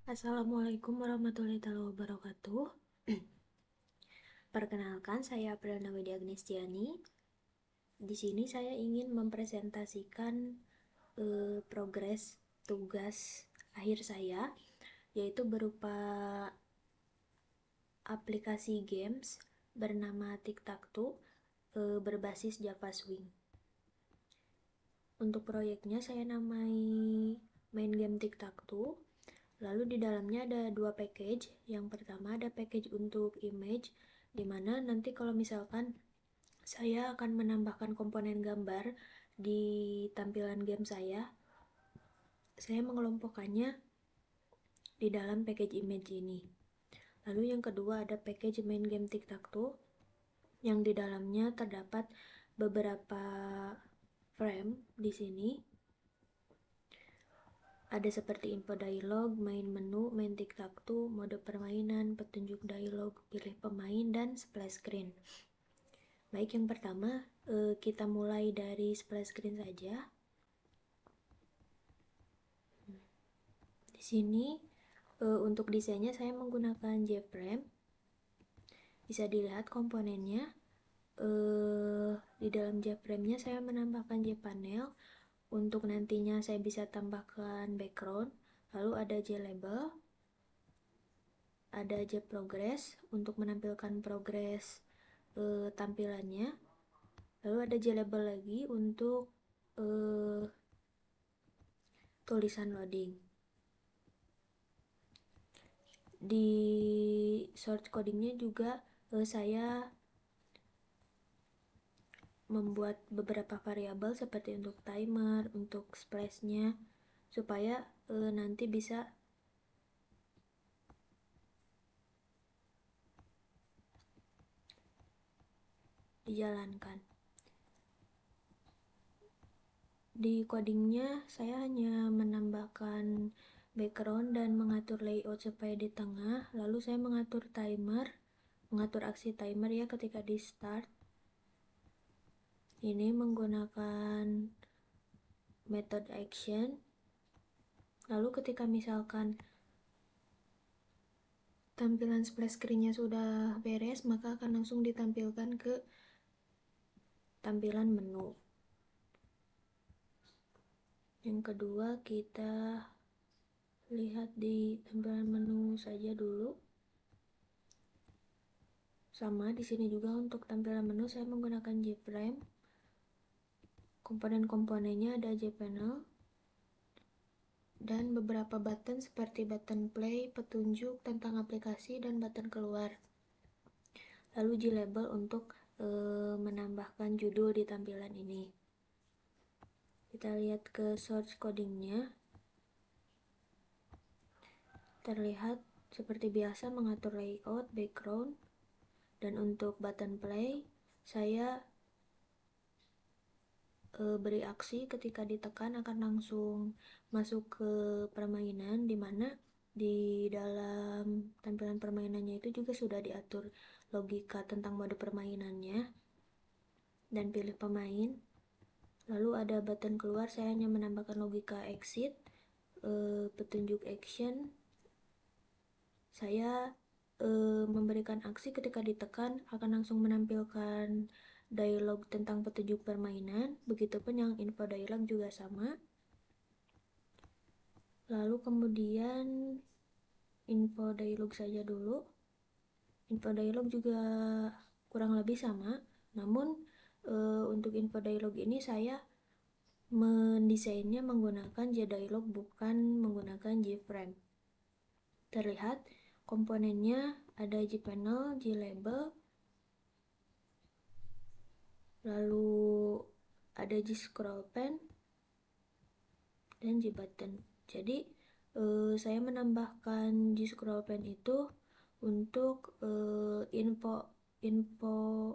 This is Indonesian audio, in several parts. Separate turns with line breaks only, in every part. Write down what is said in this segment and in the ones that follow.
Assalamualaikum warahmatullahi wabarakatuh. Perkenalkan, saya Prana Widya Agnistiani. Di sini saya ingin mempresentasikan progres tugas akhir saya, yaitu berupa aplikasi games bernama Tic-Tac-Toe berbasis Java Swing. Untuk proyeknya saya namai main game Tic-Tac-Toe. Lalu di dalamnya ada dua package. Yang pertama ada package untuk image, dimana nanti kalau misalkan saya akan menambahkan komponen gambar di tampilan game saya mengelompokkannya di dalam package image ini. Lalu yang kedua ada package main game Tic-Tac-Toe, yang di dalamnya terdapat beberapa frame di sini. Ada seperti info dialog, main menu, main tic-tac-toe, mode permainan, petunjuk dialog, pilih pemain, dan splash screen. Baik, yang pertama kita mulai dari splash screen saja. Di sini untuk desainnya saya menggunakan JFrame. Bisa dilihat komponennya. Di dalam JFrame-nya saya menambahkan JPanel. Untuk nantinya saya bisa tambahkan background. Lalu ada JLabel, ada JProgress untuk menampilkan progres tampilannya. Lalu ada JLabel lagi untuk tulisan loading. Di source codingnya juga saya membuat beberapa variabel seperti untuk timer, untuk splashnya, supaya nanti bisa dijalankan. Di codingnya saya hanya menambahkan background dan mengatur layout supaya di tengah. Lalu saya mengatur timer, mengatur aksi timer ya ketika di start. Ini menggunakan method action. Lalu ketika misalkan tampilan splash screen-nya sudah beres, maka akan langsung ditampilkan ke tampilan menu. Yang kedua, kita lihat di tampilan menu saja dulu. Sama di sini juga untuk tampilan menu saya menggunakan JFrame. Komponen-komponennya ada JPanel dan beberapa button seperti button play, petunjuk tentang aplikasi, dan button keluar. Lalu JLabel untuk menambahkan judul di tampilan ini. Kita lihat ke source codingnya. Terlihat seperti biasa mengatur layout, background, dan untuk button play saya beri aksi ketika ditekan akan langsung masuk ke permainan, dimana di dalam tampilan permainannya itu juga sudah diatur logika tentang mode permainannya dan pilih pemain. Lalu ada button keluar, saya hanya menambahkan logika exit, petunjuk action. Saya memberikan aksi ketika ditekan akan langsung menampilkan dialog tentang petunjuk permainan. Begitupun yang info dialog juga sama. Lalu kemudian info dialog saja dulu. Info dialog juga kurang lebih sama, namun untuk info dialog ini saya mendesainnya menggunakan JDialog bukan menggunakan JFrame. Terlihat komponennya ada JPanel, JLabel, lalu ada JScrollPen dan JButton. Jadi saya menambahkan JScrollPen itu untuk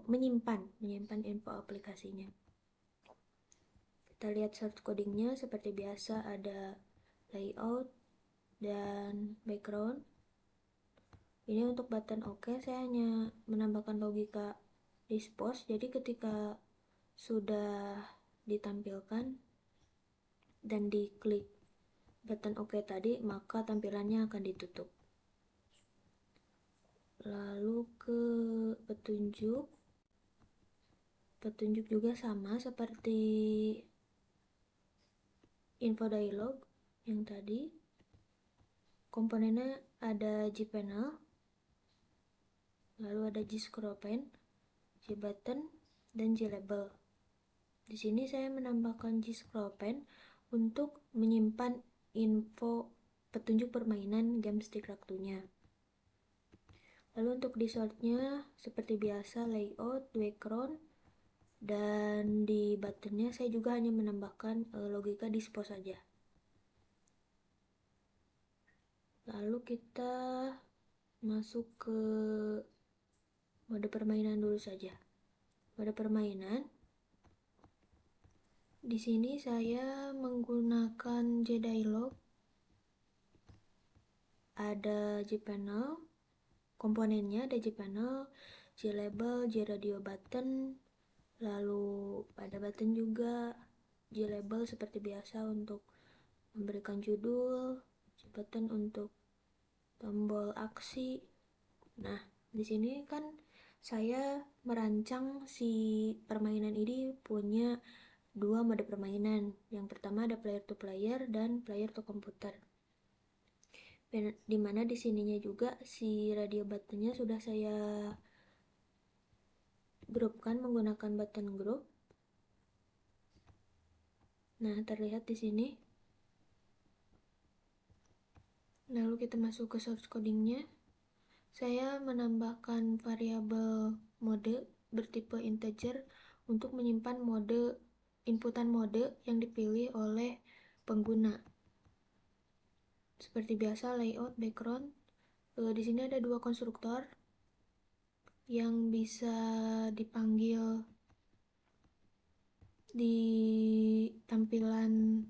menyimpan info aplikasinya. Kita lihat source codingnya seperti biasa, ada layout dan background. Ini untuk button OK, saya hanya menambahkan logika dispose. Jadi ketika sudah ditampilkan dan diklik button OK tadi, maka tampilannya akan ditutup. Lalu ke petunjuk. Petunjuk juga sama seperti info dialog yang tadi. Komponennya ada gPanel, lalu ada gscrowpen, gbutton, dan glabel. Di sini saya menambahkan gscrowpen untuk menyimpan info petunjuk permainan game Stikraktunya. Lalu untuk disortnya seperti biasa layout, background, dan di buttonnya saya juga hanya menambahkan logika dispo saja. Lalu kita masuk ke mode permainan dulu saja. Mode permainan. Di sini saya menggunakan JDialog. Ada gPanel, komponennya ada gPanel, glabel, gradio button, lalu ada button juga, glabel seperti biasa untuk memberikan judul, button untuk tombol aksi. Nah, di sini kan saya merancang si permainan ini punya dua mode permainan. Yang pertama ada player to player dan player to komputer. Dimana di sininya juga si radio buttonnya sudah saya grupkan menggunakan button group. Nah, terlihat di sini. Lalu kita masuk ke source codingnya. Saya menambahkan variabel mode bertipe integer untuk menyimpan mode inputan mode yang dipilih oleh pengguna. Seperti biasa layout, background. Di sini ada dua konstruktor yang bisa dipanggil di tampilan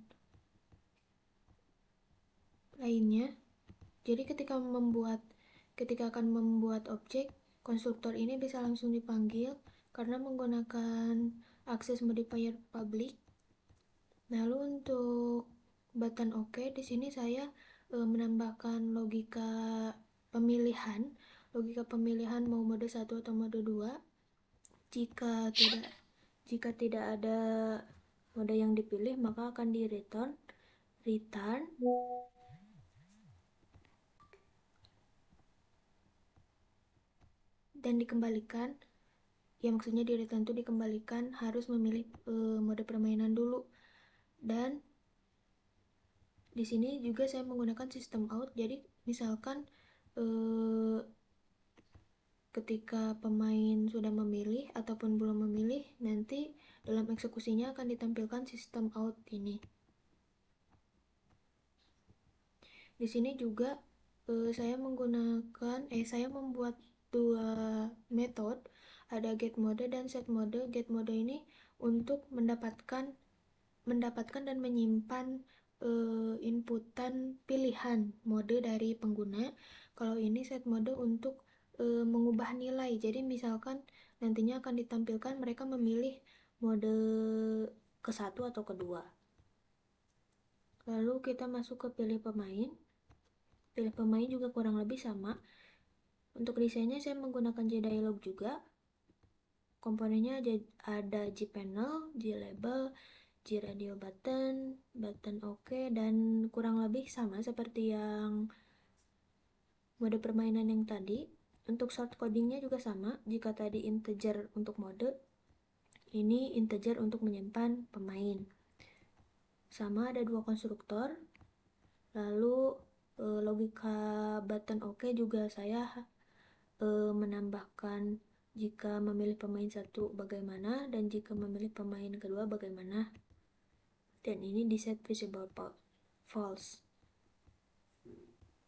lainnya. Jadi ketika akan membuat objek, konstruktor ini bisa langsung dipanggil karena menggunakan akses modifier public. Lalu untuk button OK, di sini saya menambahkan logika pemilihan mau mode 1 atau mode 2. Jika tidak ada mode yang dipilih, maka akan di return dan dikembalikan. Ya, maksudnya di return itu dikembalikan harus memilih mode permainan dulu. Dan di sini juga saya menggunakan system out. Jadi misalkan ketika pemain sudah memilih ataupun belum memilih, nanti dalam eksekusinya akan ditampilkan system out ini. Di sini juga saya membuat dua metode, ada get mode dan set mode. Get mode ini untuk mendapatkan dan menyimpan inputan pilihan mode dari pengguna. Kalau ini set mode untuk mengubah nilai. Jadi misalkan nantinya akan ditampilkan mereka memilih mode ke-1 atau kedua. Lalu kita masuk ke pilih pemain. Pilih pemain juga kurang lebih sama. Untuk desainnya saya menggunakan JDialog juga. Komponennya ada gPanel, glabel, gradio button, button OK, dan kurang lebih sama seperti yang mode permainan yang tadi. Untuk short codingnya juga sama. Jika tadi integer untuk mode, ini integer untuk menyimpan pemain. Sama, ada dua konstruktor. Lalu logika button OK juga saya menambahkan jika memilih pemain satu bagaimana dan jika memilih pemain kedua bagaimana. Dan ini di set visible false.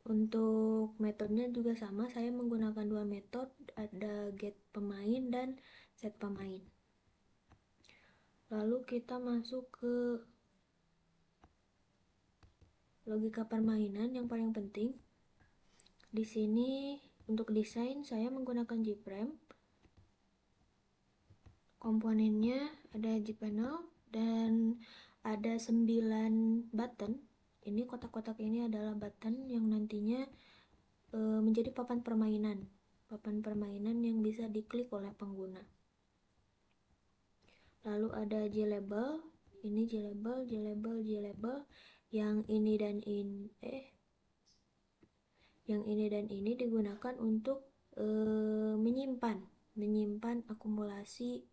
Untuk metodenya juga sama, saya menggunakan dua metode, ada get pemain dan set pemain. Lalu kita masuk ke logika permainan yang paling penting. Di sini untuk desain saya menggunakan gframe. Komponennya ada gPanel dan ada 9 button Ini kotak-kotak ini adalah button yang nantinya menjadi papan permainan. Papan permainan yang bisa diklik oleh pengguna. Lalu ada J-label, ini J-label, J-label, J-label. Yang ini dan ini digunakan untuk menyimpan akumulasi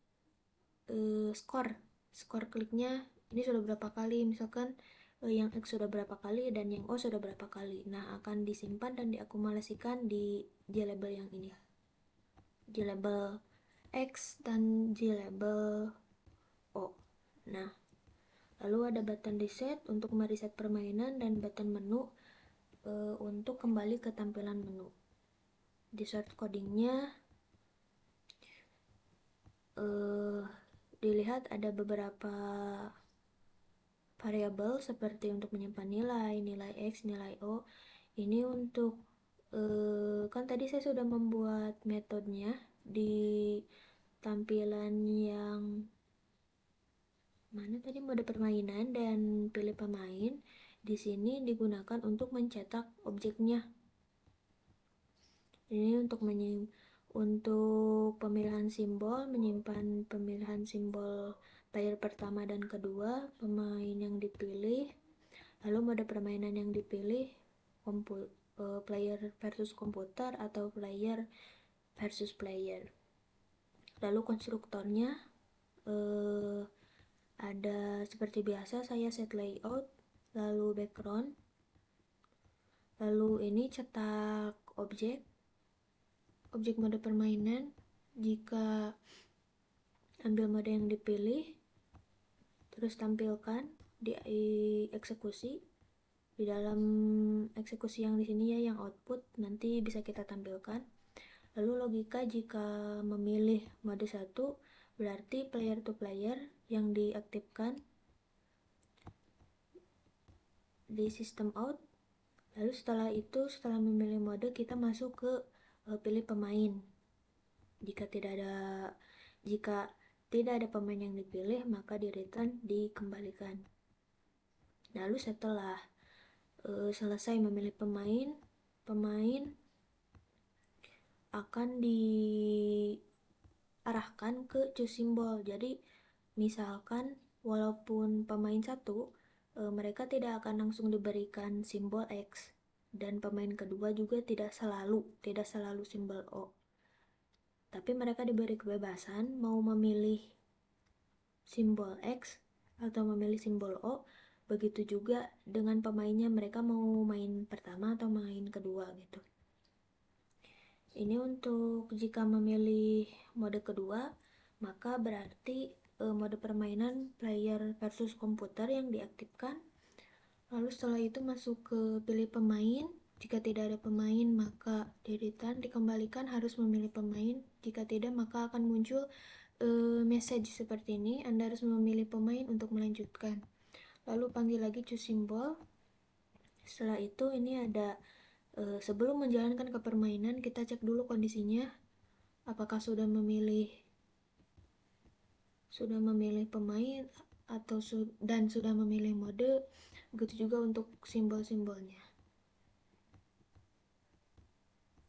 skor kliknya. Ini sudah berapa kali, misalkan yang X sudah berapa kali dan yang O sudah berapa kali. Nah, akan disimpan dan diakumulasikan di J-label yang ini, J-label X dan J-label O. Nah, lalu ada button reset untuk mereset permainan dan button menu untuk kembali ke tampilan menu. Di short codingnya dilihat ada beberapa variabel seperti untuk menyimpan nilai X, nilai O. Ini untuk kan tadi saya sudah membuat metodenya di tampilan yang mana tadi, mode permainan dan pilih pemain. Di sini digunakan untuk mencetak objeknya. Ini untuk pemilihan simbol, menyimpan pemilihan simbol player pertama dan kedua, pemain yang dipilih, lalu mode permainan yang dipilih, player versus komputer atau player versus player. Lalu konstruktornya ada seperti biasa, saya set layout, lalu background, lalu ini cetak objek mode permainan. Jika ambil mode yang dipilih, terus tampilkan di eksekusi. Di dalam eksekusi yang di sini ya, yang output nanti bisa kita tampilkan. Lalu logika, jika memilih mode 1 berarti player to player yang diaktifkan di system out. Lalu setelah itu, setelah memilih mode, kita masuk ke pilih pemain. Jika tidak ada pemain yang dipilih, maka di return dikembalikan. Lalu setelah selesai memilih pemain akan diarahkan ke choose symbol. Jadi misalkan walaupun pemain 1, mereka tidak akan langsung diberikan simbol X, dan pemain kedua juga tidak selalu simbol O. Tapi mereka diberi kebebasan mau memilih simbol X atau memilih simbol O. Begitu juga dengan pemainnya, mereka mau main pertama atau main kedua gitu. Ini untuk jika memilih mode kedua, maka berarti mode permainan player versus komputer yang diaktifkan. Lalu setelah itu masuk ke pilih pemain. Jika tidak ada pemain, maka di return dikembalikan harus memilih pemain. Jika tidak, maka akan muncul message seperti ini, Anda harus memilih pemain untuk melanjutkan. Lalu panggil lagi choose symbol. Setelah itu ini ada sebelum menjalankan ke permainan, kita cek dulu kondisinya, apakah sudah memilih pemain atau sudah memilih mode. Begitu juga untuk simbol-simbolnya.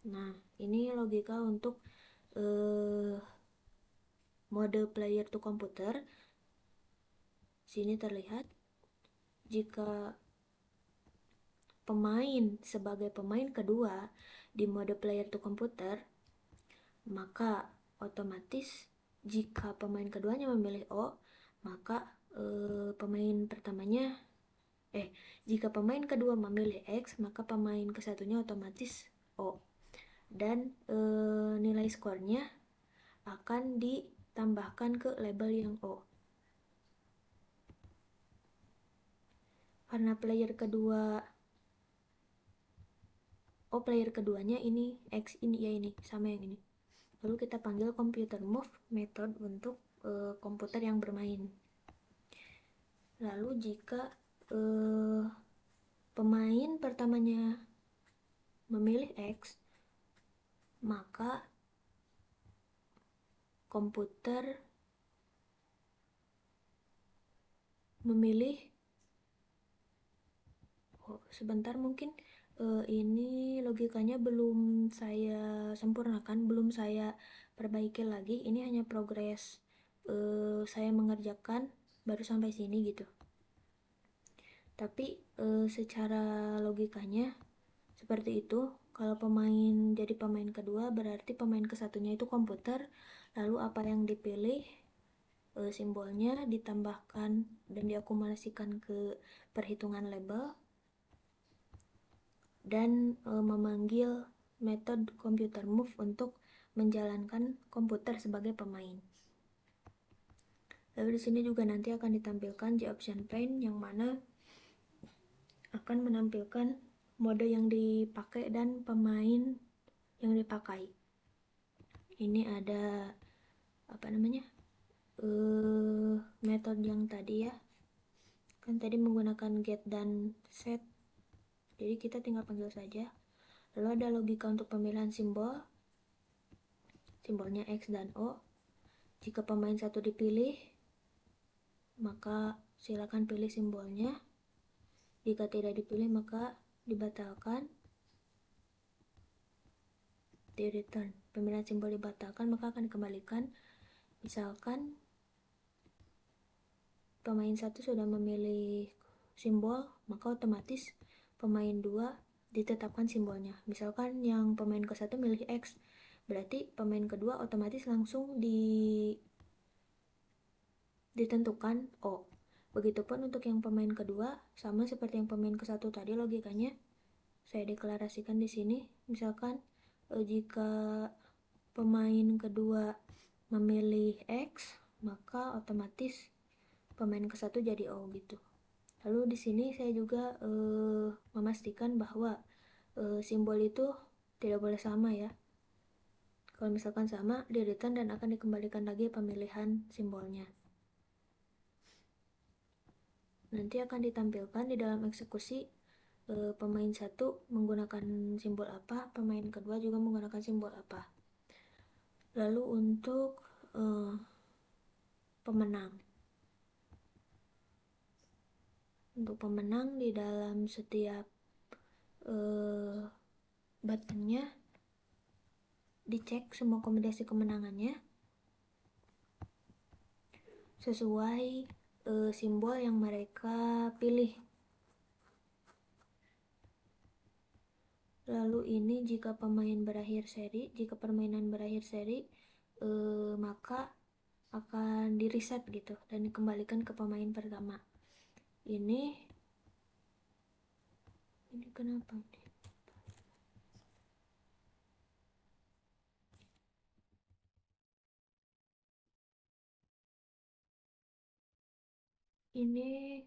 Nah, ini logika untuk mode player to komputer. Sini terlihat jika pemain sebagai pemain kedua di mode player to komputer, maka otomatis jika pemain keduanya memilih O, maka jika pemain kedua memilih X, maka pemain kesatunya otomatis O, dan nilai skornya akan ditambahkan ke label yang O. Karena player keduanya ini X, ini ya, ini sama yang ini. Lalu kita panggil computer move method untuk komputer yang bermain. Lalu jika pemain pertamanya memilih X, maka komputer memilih Oh, sebentar mungkin ini logikanya belum saya sempurnakan, belum saya perbaiki lagi. Ini hanya progres saya mengerjakan baru sampai sini gitu. Tapi secara logikanya seperti itu. Kalau pemain jadi pemain kedua berarti pemain kesatunya itu komputer. Lalu apa yang dipilih simbolnya ditambahkan dan diakumulasikan ke perhitungan label dan memanggil metode computer move untuk menjalankan komputer sebagai pemain. Lalu di sini juga nanti akan ditampilkan J option pane yang mana akan menampilkan mode yang dipakai dan pemain yang dipakai. Ini ada apa namanya? Metode yang tadi ya. Kan tadi menggunakan get dan set. Jadi kita tinggal panggil saja. Lalu ada logika untuk pemilihan simbol. Simbolnya X dan O. Jika pemain satu dipilih, maka silakan pilih simbolnya. Jika tidak dipilih, maka dibatalkan. Di return. Pemilihan simbol dibatalkan, maka akan dikembalikan. Misalkan pemain satu sudah memilih simbol, maka otomatis pemain 2 ditetapkan simbolnya. Misalkan yang pemain ke satu milih X, berarti pemain kedua otomatis langsung ditentukan O. Begitupun untuk yang pemain kedua, sama seperti yang pemain ke satu tadi logikanya. Saya deklarasikan di sini, misalkan jika pemain kedua memilih X, maka otomatis pemain ke satu jadi O gitu. Lalu di sini saya juga memastikan bahwa simbol itu tidak boleh sama ya. Kalau misalkan sama, di return dan akan dikembalikan lagi pemilihan simbolnya. Nanti akan ditampilkan di dalam eksekusi pemain satu menggunakan simbol apa, pemain kedua juga menggunakan simbol apa. Lalu untuk pemenang. Untuk pemenang di dalam setiap buttonnya dicek semua kombinasi kemenangannya sesuai simbol yang mereka pilih. Lalu ini jika permainan berakhir seri, maka akan di reset gitu dan dikembalikan ke pemain pertama. Ini kenapa? Ini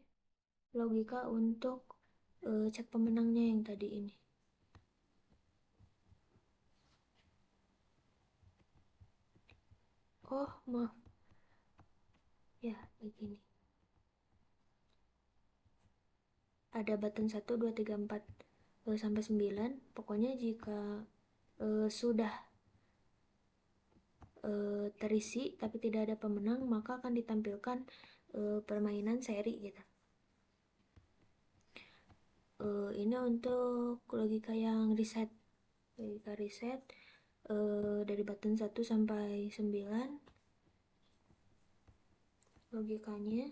logika untuk cek pemenangnya yang tadi ini. Oh, maaf. Ya, begini. Ada button 1, 2, 3, 4 sampai 9. Pokoknya jika sudah terisi tapi tidak ada pemenang, maka akan ditampilkan permainan seri gitu. Ini untuk logika yang reset. Logika reset dari button 1 sampai 9 logikanya,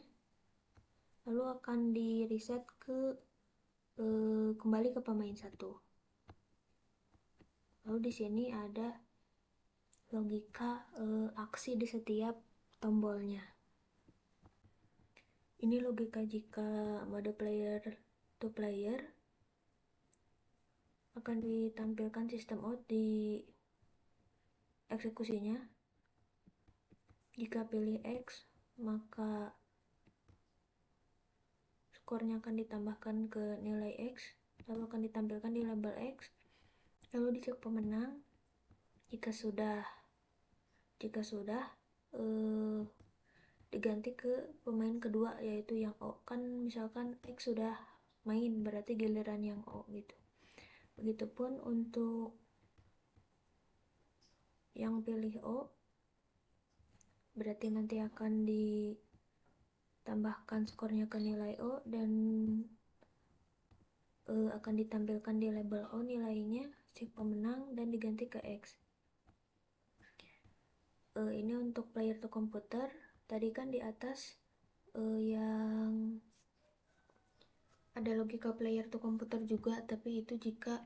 lalu akan di reset ke kembali ke pemain satu. Lalu di sini ada logika aksi di setiap tombolnya. Ini logika jika mode player to player akan ditampilkan sistem out di eksekusinya. Jika pilih X, maka skornya akan ditambahkan ke nilai X, lalu akan ditampilkan di label X, lalu dicek pemenang. Jika sudah diganti ke pemain kedua yaitu yang O. Kan misalkan X sudah main, berarti giliran yang O gitu. Begitupun untuk yang pilih O, berarti nanti akan ditambahkan skornya ke nilai O dan akan ditampilkan di label O nilainya, cek pemenang, dan diganti ke X. Ini untuk player to komputer. Tadi kan di atas yang ada logika player to komputer juga, tapi itu jika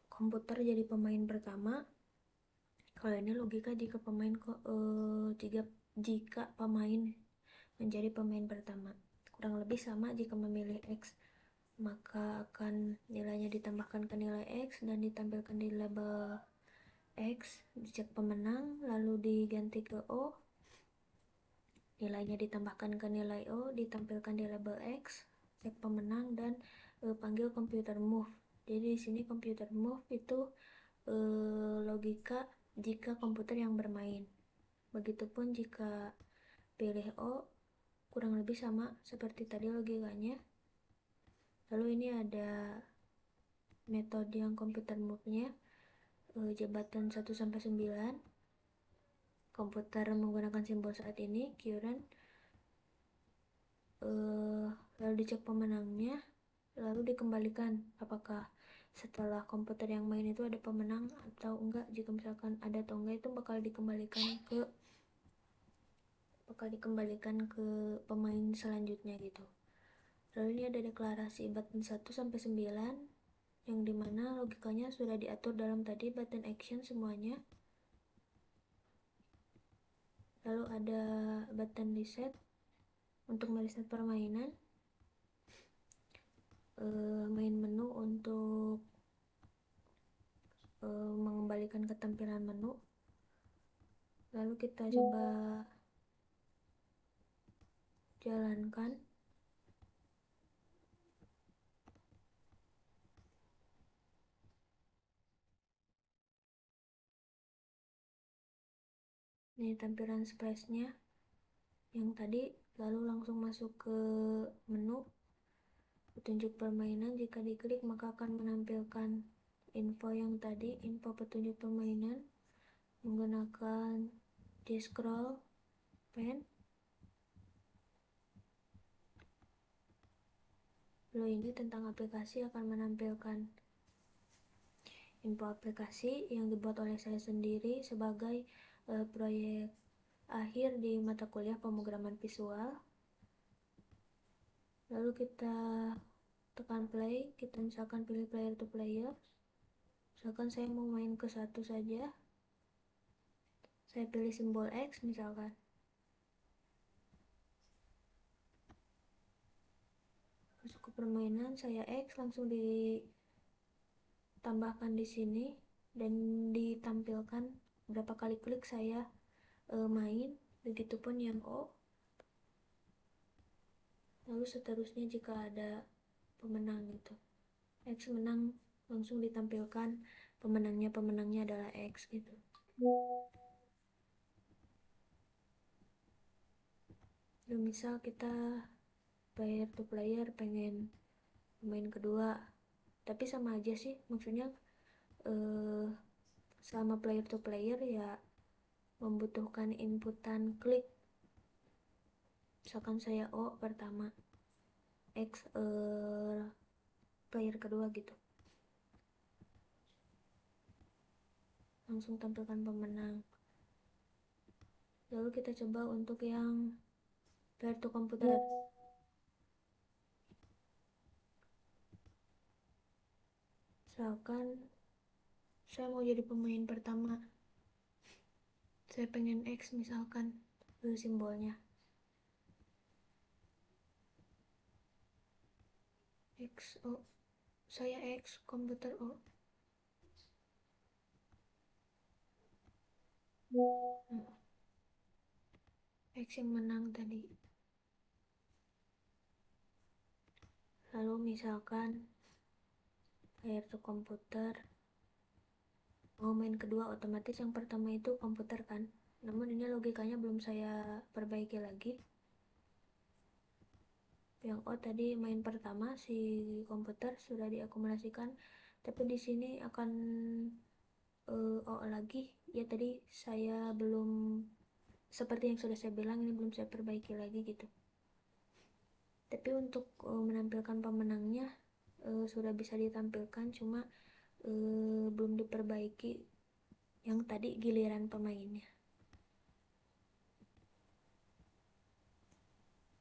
komputer jadi pemain pertama. Kalau ini logika jika jika pemain menjadi pemain pertama. Kurang lebih sama jika memilih X, maka akan nilainya ditambahkan ke nilai X dan ditampilkan di label X, dicek pemenang, lalu diganti ke O, nilainya ditambahkan ke nilai O, ditampilkan di label X, cek pemenang, dan panggil computer move. Jadi di sini computer move itu logika jika komputer yang bermain. Begitupun jika pilih O, kurang lebih sama seperti tadi logikanya. Lalu ini ada metode yang computer move-nya, jabatan 1-9. Komputer menggunakan simbol saat ini, current. Lalu dicek pemenangnya, lalu dikembalikan apakah setelah komputer yang main itu ada pemenang atau enggak. Jika misalkan ada atau enggak, itu bakal dikembalikan ke pemain selanjutnya gitu. Lalu ini ada deklarasi button 1-9 yang dimana logikanya sudah diatur dalam tadi button action semuanya. Lalu ada button reset untuk mereset permainan, main menu untuk mengembalikan ketampilan menu. Lalu kita coba jalankan. Ini tampilan splashnya yang tadi. Lalu langsung masuk ke menu petunjuk permainan. Jika diklik maka akan menampilkan info yang tadi, info petunjuk permainan menggunakan G-scroll pen. Lalu ini tentang aplikasi akan menampilkan info aplikasi yang dibuat oleh saya sendiri sebagai proyek akhir di mata kuliah pemrograman visual. Lalu kita tekan play, kita misalkan pilih player to player. Misalkan saya mau main ke 1 saja, saya pilih simbol X misalkan. Masuk ke permainan, saya X, langsung ditambahkan di sini dan ditampilkan berapa kali klik saya main. Begitupun yang O. Lalu seterusnya jika ada pemenang gitu, X menang, langsung ditampilkan pemenangnya adalah X gitu. Lalu misal kita player to player pengen pemain kedua, tapi sama aja sih, maksudnya selama player to player ya membutuhkan inputan klik. Misalkan saya O pertama, X player kedua gitu, langsung tampilkan pemenang. Lalu kita coba untuk yang player to komputer. Misalkan saya mau jadi pemain pertama, saya pengen X misalkan, lalu simbolnya X O, saya X, komputer O. X yang menang tadi. Lalu misalkan player to komputer mau main kedua, otomatis yang pertama itu komputer kan. Namun ini logikanya belum saya perbaiki lagi. Yang O tadi main pertama, si komputer sudah diakumulasikan, tapi di sini akan O lagi. Ya tadi saya belum, seperti yang sudah saya bilang, ini belum saya perbaiki lagi gitu. Tapi untuk menampilkan pemenangnya sudah bisa ditampilkan, cuma belum diperbaiki yang tadi giliran pemainnya.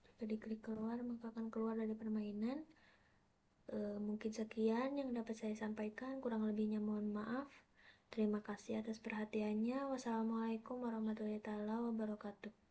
Jika diklik keluar maka akan keluar dari permainan. Mungkin sekian yang dapat saya sampaikan, kurang lebihnya mohon maaf. Terima kasih atas perhatiannya. Wassalamualaikum warahmatullahi wabarakatuh.